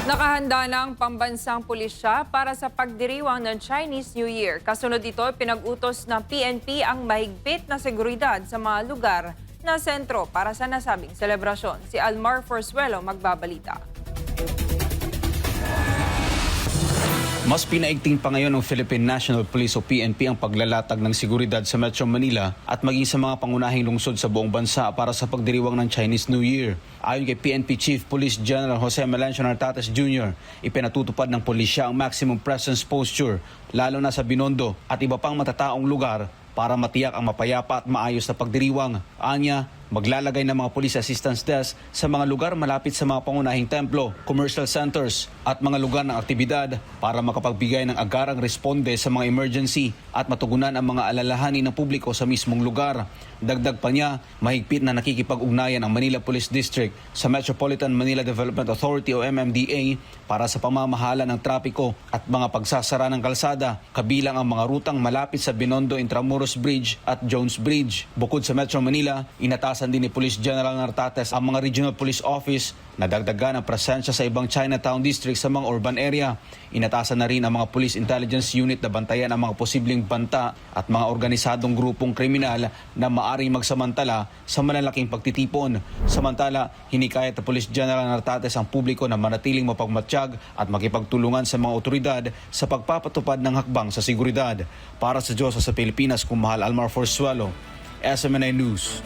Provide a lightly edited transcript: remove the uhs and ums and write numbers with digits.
Nakahanda na ang pambansang pulisya para sa pagdiriwang ng Chinese New Year. Kasunod ito, pinag-utos ng PNP ang mahigpit na seguridad sa mga lugar na sentro para sa nasabing selebrasyon. Si Almar Forzuelo magbabalita. Mas pinaigting pa ngayon ng Philippine National Police o PNP ang paglalatag ng seguridad sa Metro Manila at maging sa mga pangunahing lungsod sa buong bansa para sa pagdiriwang ng Chinese New Year. Ayon kay PNP Chief Police General Jose Melencio Nartates Jr., ipinatutupad ng pulisya ang maximum presence posture, lalo na sa Binondo at iba pang matataong lugar para matiyak ang mapayapa at maayos na pagdiriwang. Anya, maglalagay ng mga police assistance desk sa mga lugar malapit sa mga pangunahing templo, commercial centers at mga lugar ng aktibidad para makapagbigay ng agarang responde sa mga emergency at matugunan ang mga alalahanin ng publiko sa mismong lugar. Dagdag pa niya, mahigpit na nakikipag-ugnayan ang Manila Police District sa Metropolitan Manila Development Authority o MMDA para sa pamamahala ng trapiko at mga pagsasara ng kalsada, kabilang ang mga rutang malapit sa Binondo Intramuros Bridge at Jones Bridge. Bukod sa Metro Manila, inatasan din ni Police General Nartates ang mga Regional Police Office na dagdagan ang presensya sa ibang Chinatown District sa mga urban area. Inatasan na rin ang mga Police Intelligence Unit na bantayan ang mga posibleng banta at mga organisadong grupong kriminal na maaring magsamantala sa malalaking pagtitipon. Samantala, hinikayat ng Police General Nartates ang publiko na manatiling mapagmatsyag at makipagtulungan sa mga otoridad sa pagpapatupad ng hakbang sa seguridad. Para sa Diyos sa Pilipinas, Kumahal Almar Forzuelo, SMNI News.